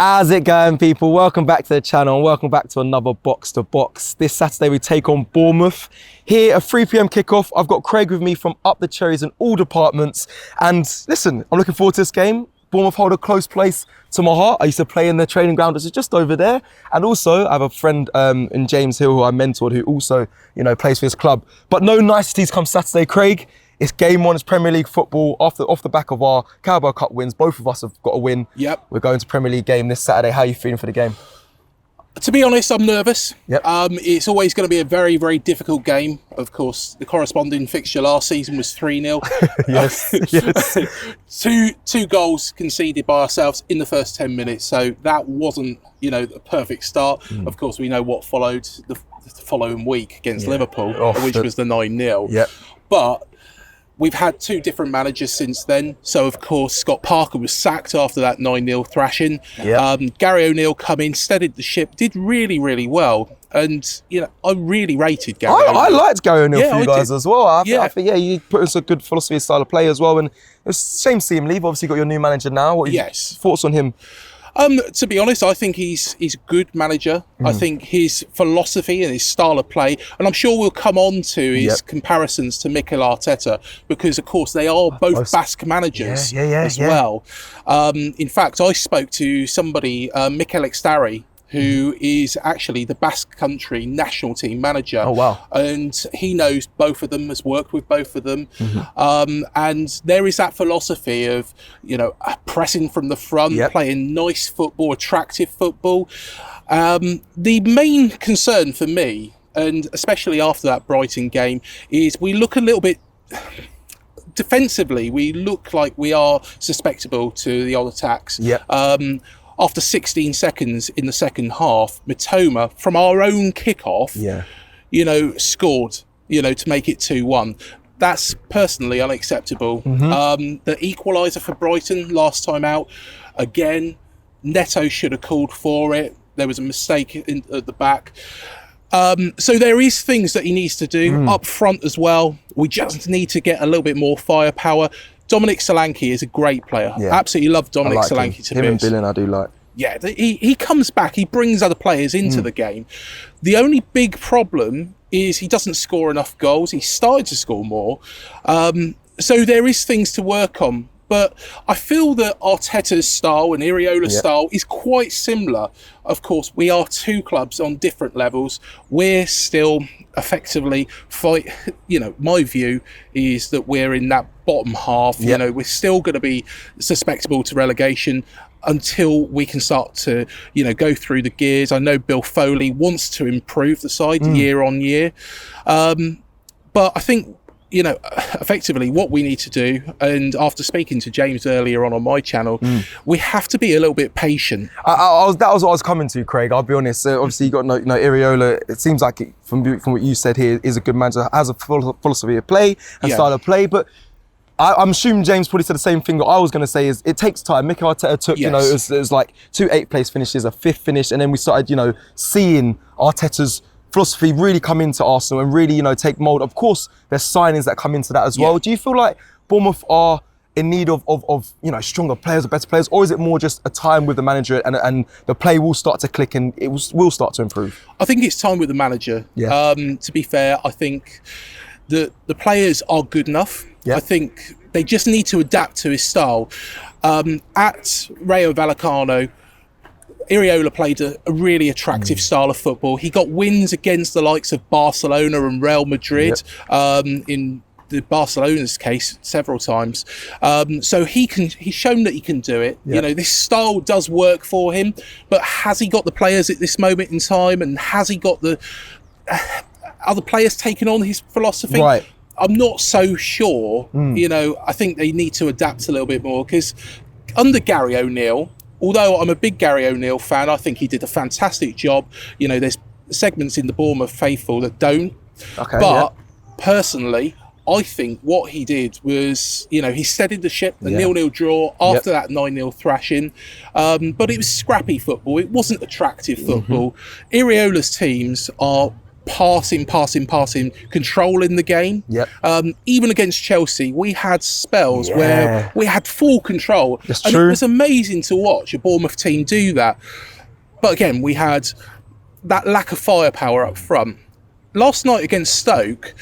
How's it going, people? Welcome back to the channel and welcome back to another Box to Box. This Saturday we take on Bournemouth. Here, a 3 p.m. kickoff. I've got Craig with me from Up The Cherries in all departments. And listen, I'm looking forward to this game. Bournemouth hold a close place to my heart. I used to play in the training ground, which is just over there. And also, I have a friend in James Hill who I mentored, who also, plays for his club. But no niceties come Saturday, Craig. It's game one, it's Premier League football. Off the back of our Carabao Cup wins, both of us have got a win. Yep. We're going to Premier League game this Saturday. How are you feeling for the game? To be honest, I'm nervous. Yep. It's always going to be a very, very difficult game. Of course, the corresponding fixture last season was 3-0. Yes. Two goals conceded by ourselves in the first 10 minutes. So that wasn't, a perfect start. Of course, we know what followed the following week against Liverpool, which was the 9-0. Yep. But we've had two different managers since then. So, of course, Scott Parker was sacked after that 9-0 thrashing. Yep. Gary O'Neill come in, steadied the ship, did really, really well. And, I really rated Gary O'Neill. I liked Gary O'Neill for you guys did. as well. I think, you put us a good philosophy and style of play as well. And it's a shame to see him leave. Obviously, you got your new manager now. What are your thoughts on him? To be honest, I think he's a good manager. I think his philosophy and his style of play, and I'm sure we'll come on to his comparisons to Mikel Arteta, because of course they are both Basque managers as well. In fact, I spoke to somebody, Mikel Extari, who is actually the Basque Country national team manager. Oh, wow. And he knows both of them, has worked with both of them. And there is that philosophy of, pressing from the front, playing nice football, attractive football. The main concern for me, and especially after that Brighton game, is we look a little bit... defensively, we look like we are susceptible to the odd attacks. After 16 seconds in the second half, Mitoma, from our own kickoff, scored, to make it 2-1. That's personally unacceptable. The equaliser for Brighton last time out, again, Neto should have called for it. There was a mistake at the back. So there is things that he needs to do up front as well. We just need to get a little bit more firepower. Dominic Solanke is a great player. Absolutely love Dominic Solanke to bits. Him and Billen, I do like. Yeah, he comes back. He brings other players into the game. The only big problem is he doesn't score enough goals. He started to score more. So there is things to work on. But I feel that Arteta's style and Iraola's style is quite similar. Of course, we are two clubs on different levels. We're still effectively fight. My view is that we're in that bottom half. We're still going to be susceptible to relegation until we can start to, go through the gears. I know Bill Foley wants to improve the side year on year. But I think, effectively what we need to do, and after speaking to James earlier on my channel, we have to be a little bit patient. That was what I was coming to, Craig. I'll be honest. Obviously, you got Iraola. It seems like from what you said here, is a good manager, has a philosophy of play and style of play. But I'm assuming James probably said the same thing that I was going to say. Is it takes time. Mikel Arteta took, it was like 2 8th place finishes, a 5th finish, and then we started, seeing Arteta's philosophy really come into Arsenal and really, take mould. Of course, there's signings that come into that as well. Do you feel like Bournemouth are in need of stronger players or better players, or is it more just a time with the manager and the play will start to click and it will start to improve? I think it's time with the manager. To be fair, I think the players are good enough. I think they just need to adapt to his style. At Rayo Vallecano, Iraola played a really attractive style of football. He got wins against the likes of Barcelona and Real Madrid, in the Barcelona's case several times. So he's shown that he can do it. This style does work for him, but has he got the players at this moment in time, and has he got the other players taking on his philosophy? I'm not so sure. I think they need to adapt a little bit more, because under Gary O'Neill, although I'm a big Gary O'Neill fan, I think he did a fantastic job. There's segments in the Bournemouth faithful that don't. Personally, I think what he did was, he steadied the ship, the 0-0 draw after that 9-0 thrashing. But it was scrappy football. It wasn't attractive football. Iraola's teams are passing, controlling the game. Yep. Even against Chelsea, we had spells where we had full control. That's and true. It was amazing to watch a Bournemouth team do that. But again, we had that lack of firepower up front. Last night against Stoke,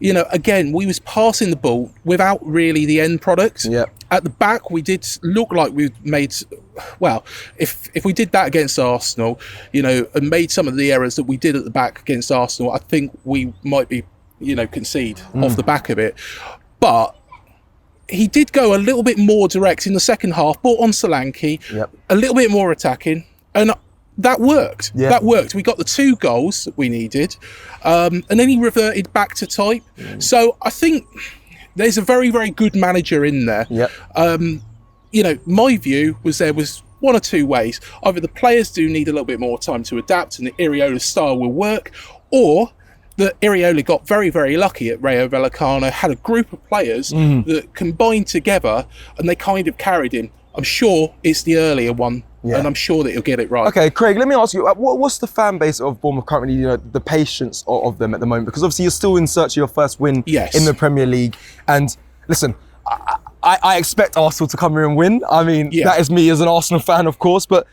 again, we was passing the ball without really the end product. Yep. At the back, we did look like we made, well, if we did that against Arsenal, and made some of the errors that we did at the back against Arsenal, I think we might be, concede off the back of it. But he did go a little bit more direct in the second half, brought on Solanke, a little bit more attacking, and that worked. Yeah. That worked. We got the 2 goals that we needed, and then he reverted back to type. So I think there's a very, very good manager in there. My view was there was one or two ways. Either the players do need a little bit more time to adapt and the Iraola style will work, or that Iraola got very, very lucky at Rayo Vallecano, had a group of players that combined together and they kind of carried him. I'm sure it's the earlier one. And I'm sure that he'll get it right. Okay, Craig, let me ask you, what's the fan base of Bournemouth currently, the patience of them at the moment? Because obviously you're still in search of your first win in the Premier League. And listen, I expect Arsenal to come here and win. I mean, that is me as an Arsenal fan, of course. But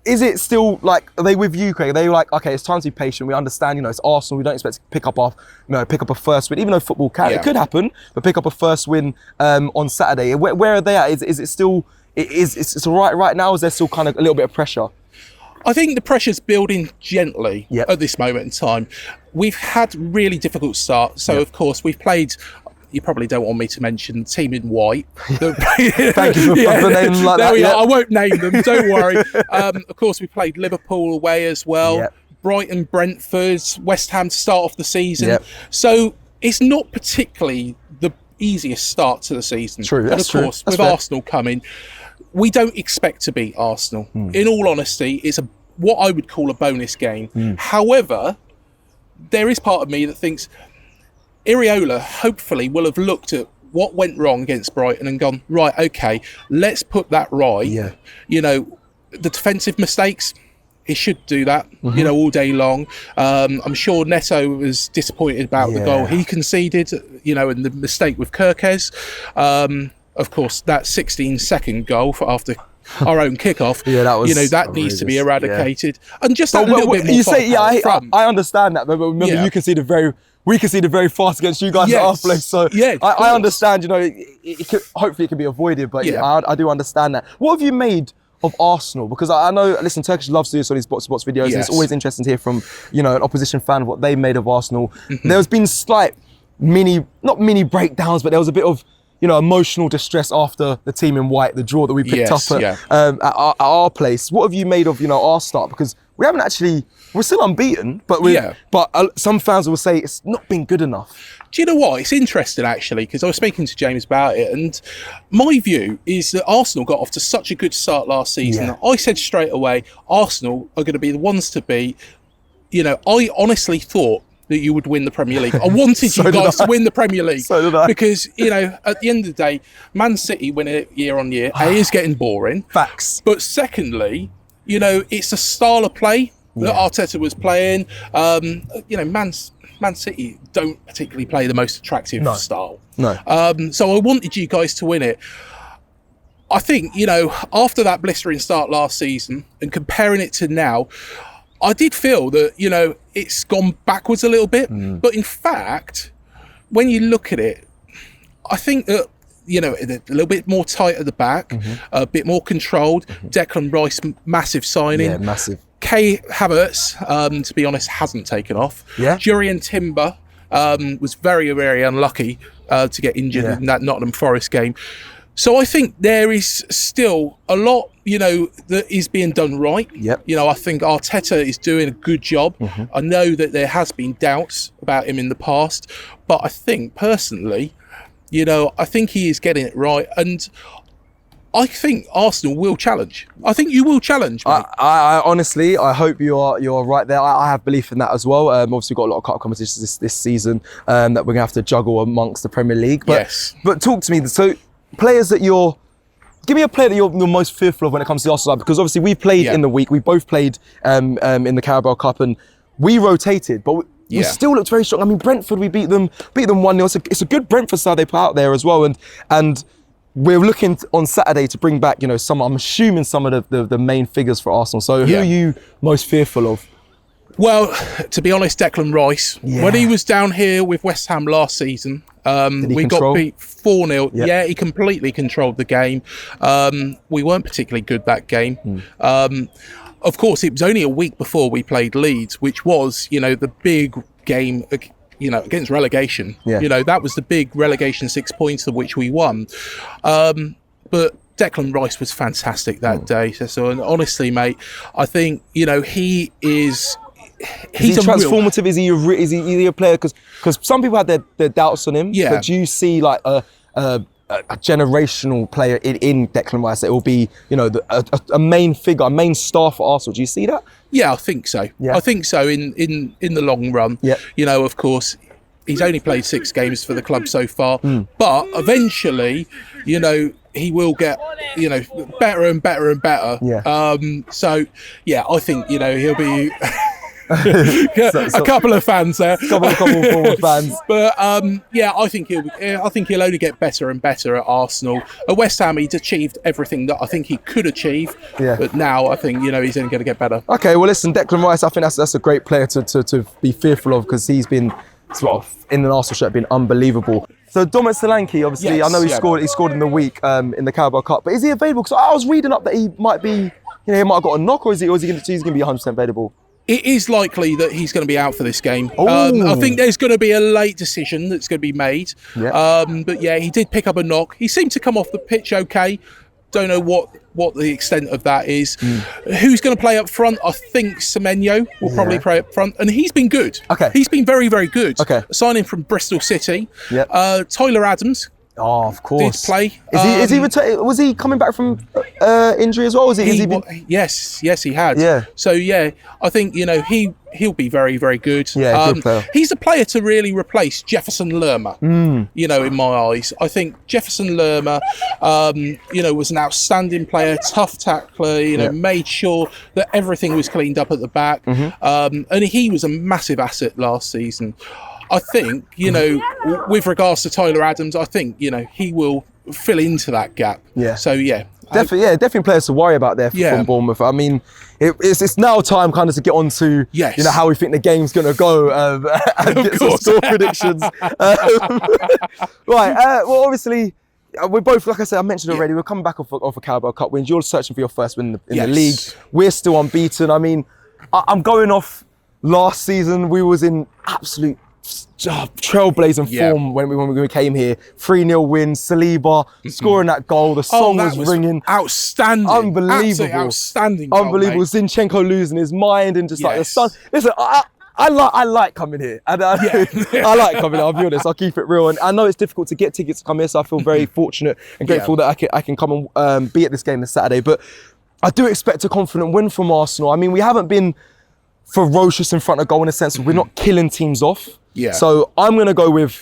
is it still like, are they with you, Craig? Are they like, okay, it's time to be patient. We understand, it's Arsenal. We don't expect to pick up a first win, even though football can. It could happen, but pick up a first win on Saturday. Where are they at? Is it still... It's all right now? Is there still kind of a little bit of pressure? I think the pressure's building gently at this moment in time. We've had really difficult start. So, of course, we've played... You probably don't want me to mention the team in white. Thank you for naming like that. I won't name them, don't worry. Of course, we played Liverpool away as well. Brighton, Brentford, West Ham to start off the season. So it's not particularly the easiest start to the season. True, and of course, with Arsenal coming... We don't expect to beat Arsenal. In all honesty, it's what I would call a bonus game. However, there is part of me that thinks Iraola hopefully will have looked at what went wrong against Brighton and gone, right, okay, let's put that right. The defensive mistakes, he should do that, all day long. I'm sure Neto was disappointed about the goal he conceded, and the mistake with Kirkes. Of course, that 16-second goal after our own kickoff, that was that needs to be eradicated. And just a little bit more. You say, I understand that, but remember, we conceded very fast against you guys at our place. So I understand, hopefully it can be avoided, but I do understand that. What have you made of Arsenal? Because I know, listen, Turkish loves to do sort of these box-to-box videos, and it's always interesting to hear from, an opposition fan what they made of Arsenal. There's been slight not mini breakdowns, but there was a bit of, emotional distress after the team in white, the draw that we picked up at our place. What have you made of, our start? Because we haven't actually, we're still unbeaten, but some fans will say it's not been good enough. Do you know what? It's interesting, actually, because I was speaking to James about it, and my view is that Arsenal got off to such a good start last season. I said straight away, Arsenal are going to be the ones to beat. I honestly thought that you would win the Premier League. I wanted you guys to win the Premier League. So did I. Because, at the end of the day, Man City win it year on year. A, is getting boring. Facts. But secondly, it's a style of play that Arteta was playing. Man City don't particularly play the most attractive style. No. So I wanted you guys to win it. I think, after that blistering start last season and comparing it to now, I did feel that, it's gone backwards a little bit. But in fact, when you look at it, I think that, a little bit more tight at the back, a bit more controlled. Declan Rice, massive signing. Yeah, massive. Kai Havertz, to be honest, hasn't taken off. Jurriën Timber was very, very unlucky to get injured in that Nottingham Forest game. So I think there is still a lot, that is being done right. I think Arteta is doing a good job. I know that there has been doubts about him in the past, but I think personally, I think he is getting it right. And I think Arsenal will challenge. I think you will challenge, mate. I honestly, I hope you're right there. I have belief in that as well. Obviously, we've got a lot of cup competitions this season that we're going to have to juggle amongst the Premier League. But talk to me. So, players that give me a player that you're most fearful of when it comes to the Arsenal side, because obviously we played in the week. We both played in the Carabao Cup and we rotated. But we still looked very strong. I mean, Brentford, we beat them 1-0. It's a good Brentford side they put out there as well, and we're looking on Saturday to bring back, I'm assuming some of the main figures for Arsenal. So who are you most fearful of? Well, to be honest, Declan Rice, when he was down here with West Ham last season, we got beat 4-0. Yeah, he completely controlled the game. We weren't particularly good that game. Of course, it was only a week before we played Leeds, which was, the big game, against relegation. That was the big relegation 6 points of which we won. But Declan Rice was fantastic that day. So, and honestly, mate, I think, he is... He's transformative. Is he a player? Because some people had their doubts on him. Yeah. But do you see like a generational player in Declan Rice that will be, a main figure, a main star for Arsenal? Do you see that? Yeah, I think so. I think so in the long run. Yeah. Of course, he's only played 6 games for the club so far, but eventually, he will get, better and better and better. Yeah. So yeah, I think he'll be. A couple of fans there, couple former fans, but I think he'll only get better and better at Arsenal. At West Ham, he's achieved everything that I think he could achieve. Yeah. But now I think he's only going to get better. Okay, well listen, Declan Rice, I think that's a great player to be fearful of, because he's been sort of in an Arsenal shirt, been unbelievable. So Dominic Solanke, obviously, I know he scored in the week in the Carabao Cup, but is he available? Because I was reading up that he might be, he might have got a knock, or is he going to be 100% available? It is likely that he's going to be out for this game. I think there's going to be a late decision that's going to be made. Yeah. But yeah, he did pick up a knock. He seemed to come off the pitch okay. Don't know what the extent of that is. Who's going to play up front? I think Semenyo will probably play up front, and he's been good. Okay. He's been very, very good. Okay. Signing from Bristol City. Yeah. Tyler Adams. Oh, of course. Did play. Is he was he coming back from injury as well? Yes, he had. Yeah. So yeah, I think he'll be very, very good. Yeah, good player. He's a player to really replace Jefferson Lerma. In my eyes, I think Jefferson Lerma, was an outstanding player, tough tackler. Made sure that everything was cleaned up at the back, and he was a massive asset last season. I think, with regards to Tyler Adams, I think, he will fill into that gap. Yeah. So, yeah. Definitely players to worry about there from Bournemouth. I mean, it's now time kind of to get on to, how we think the game's going to go and get some score predictions. Right. Well, obviously, we're both, like I said, I mentioned already, we're coming back off a Carabao Cup win. You're searching for your first win in the league. We're still unbeaten. I mean, I'm going off last season. We was in absolute trailblazing form when we came here. 3-0 win, Saliba scoring that goal, the song was ringing. Outstanding. Unbelievable. Absolutely outstanding goal, unbelievable. Mate. Zinchenko losing his mind and just like the sun. Listen, I like coming here. And, I like coming here, I'll be honest, I'll keep it real. And I know it's difficult to get tickets to come here, so I feel very fortunate and grateful that I can come and be at this game this Saturday. But I do expect a confident win from Arsenal. I mean, we haven't been ferocious in front of goal in a sense of we're not killing teams off. Yeah. So I'm going to go with,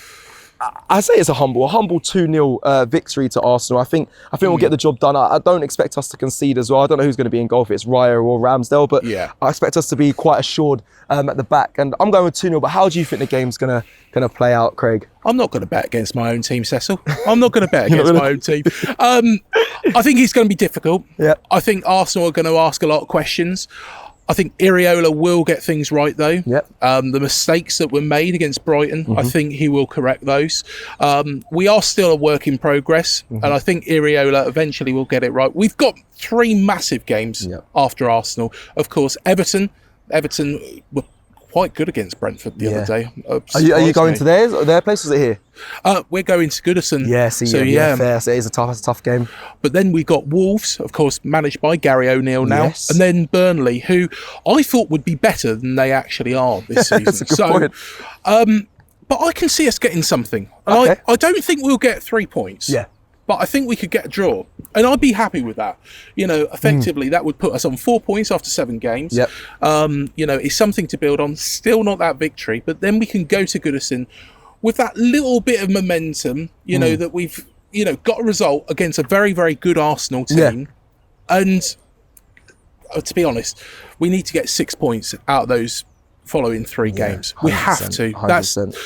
I say it's a humble 2-0 victory to Arsenal. I think we'll get the job done. I don't expect us to concede as well. I don't know who's going to be in goal, if it's Raya or Ramsdale, but I expect us to be quite assured at the back. And I'm going with 2-0, but how do you think the game's going to play out, Craig? I'm not going to bet against my own team, Cecil. I'm not going to bet against my own team. I think it's going to be difficult. Yeah. I think Arsenal are going to ask a lot of questions. I think Iraola will get things right, though. Yep. The mistakes that were made against Brighton, I think he will correct those. We are still a work in progress, and I think Iraola eventually will get it right. We've got 3 massive games after Arsenal. Of course, Everton were quite good against Brentford the other day. Are you going to their place, or is it here? We're going to Goodison. Yeah, fair. So it is a tough game. But then we got Wolves, of course, managed by Gary O'Neill now, and then Burnley, who I thought would be better than they actually are this season. That's a good point. But I can see us getting something. And I don't think we'll get 3 points. Yeah. But I think we could get a draw. And I'd be happy with that. Effectively, that would put us on 4 points after 7 games. Yep. It's something to build on. Still not that victory. But then we can go to Goodison with that little bit of momentum, that we've, got a result against a very, very good Arsenal team. Yeah. And to be honest, we need to get 6 points out of those following 3 games. We have to. 100%.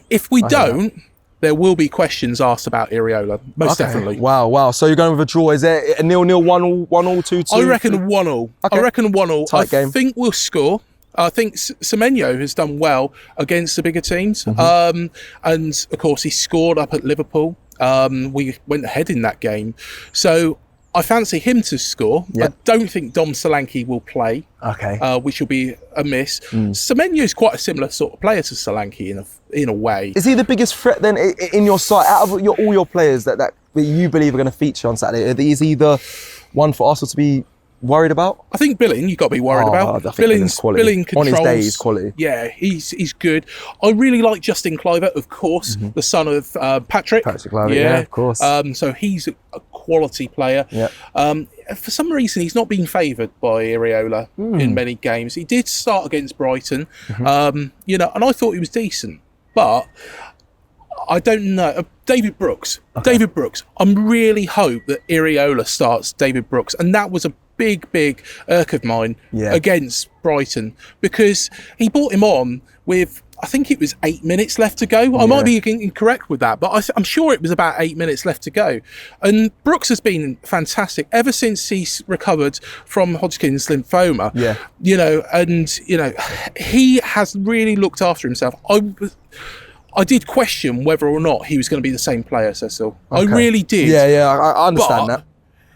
If we don't, there will be questions asked about Iraola, most definitely. Wow. So you're going with a draw. Is it a 0-0, 1-1, 2-2? I reckon 1-1. Okay. I reckon 1-1. Tight game. I think we'll score. I think Semenyo has done well against the bigger teams. And of course, he scored up at Liverpool. We went ahead in that game. So I fancy him to score. I don't think Dom Solanke will play, which will be a miss. Semenyo is quite a similar sort of player to Solanke in a way. Is he the biggest threat then in your side out of all your players that you believe are going to feature on Saturday? Is he the one for Arsenal to be worried about? I think Billing, you've got to be worried about. Billing controls. On his day, he's quality. Yeah, he's good. I really like Justin Kluivert, of course, the son of Patrick. Patrick Kluivert, yeah, of course. So he's a quality player. Yeah. For some reason, he's not been favoured by Iraola in many games. He did start against Brighton, and I thought he was decent, but I don't know. David Brooks. David Brooks. I really hope that Iraola starts David Brooks, and that was a big irk of mine against Brighton, because he brought him on with, I think it was 8 minutes left to go. I might be incorrect with that, but I'm sure it was about 8 minutes left to go. And Brooks has been fantastic ever since he's recovered from Hodgkin's lymphoma. He has really looked after himself. I did question whether or not he was going to be the same player, Cecil. I really did. Yeah, I understand that.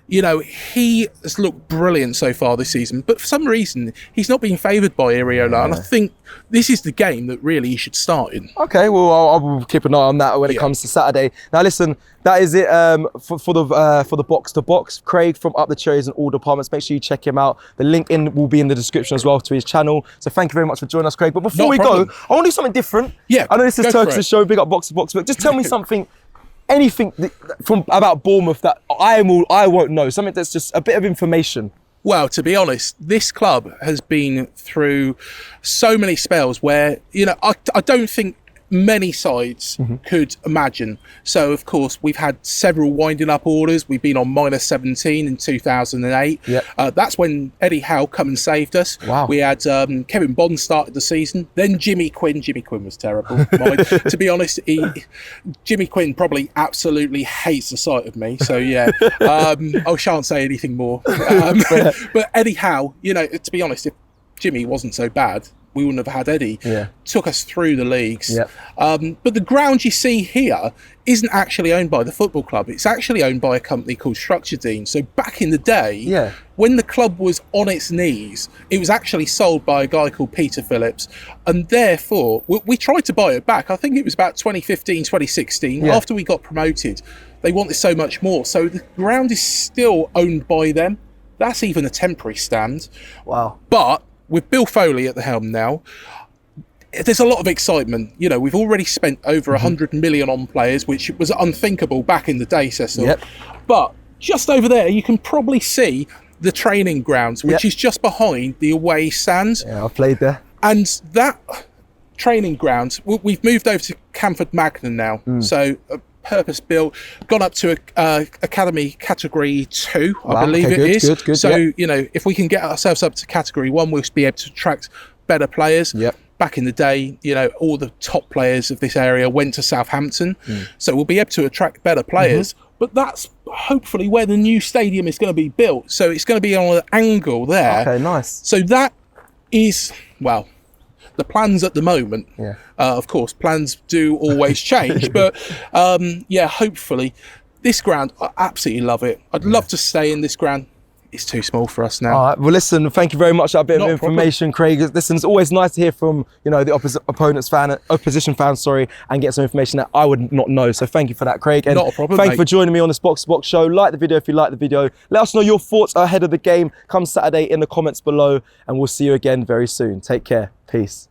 He has looked brilliant so far this season, but for some reason, he's not being favoured by Iraola, and I think this is the game that really he should start in. Okay, well, I will keep an eye on that when it comes to Saturday. Now, listen, that is it for the box to box. Craig from Up The Cherries in all departments. Make sure you check him out. The link will be in the description as well to his channel. So thank you very much for joining us, Craig. But before we go, I want to do something different. Yeah, I know this is Turkish's show, big up box to box, but just tell me something. Anything about Bournemouth that I won't know, something that's just a bit of information. Well, to be honest, this club has been through so many spells where, I don't think many sides could imagine. So, of course, we've had several winding up orders. We've been on -17 in 2008. That's when Eddie Howe come and saved us. Wow. We had Kevin Bond started the season. Then Jimmy Quinn. Jimmy Quinn was terrible. To be honest, Jimmy Quinn probably absolutely hates the sight of me. So, yeah, I shan't say anything more. But Eddie Howe, to be honest, if Jimmy wasn't so bad, we wouldn't have had Eddie. Took us through the leagues. But the ground you see here isn't actually owned by the football club. It's actually owned by a company called Structuredine. So back in the day, when the club was on its knees, it was actually sold by a guy called Peter Phillips. And therefore, we tried to buy it back. I think it was about 2015, 2016, after we got promoted. They wanted so much more. So the ground is still owned by them. That's even a temporary stand. Wow. But with Bill Foley at the helm now, there's a lot of excitement. We've already spent over 100 million on players, which was unthinkable back in the day, Cecil. But just over there, you can probably see the training grounds, which is just behind the away stands. Yeah, I've played there. And that training ground, we've moved over to Camford Magnan now. So purpose built, gone up to academy category 2, I believe it is. Good, so if we can get ourselves up to category 1, we'll be able to attract better players. Back in the day, all the top players of this area went to Southampton, so we'll be able to attract better players. But that's hopefully where the new stadium is going to be built, so it's going to be on an angle there. Okay, nice. So that is, well, the plans at the moment. Of course, plans do always change, but hopefully this ground, I absolutely love it. I'd love to stay in this ground. It's too small for us now. All right, well, listen, thank you very much for that bit of information, Craig. Listen, it's always nice to hear from, the opposition fans, and get some information that I would not know. So thank you for that, Craig. And not a problem, thank you for joining me on this Box to Box show. Like the video if you like the video. Let us know your thoughts ahead of the game come Saturday in the comments below, and we'll see you again very soon. Take care. Peace.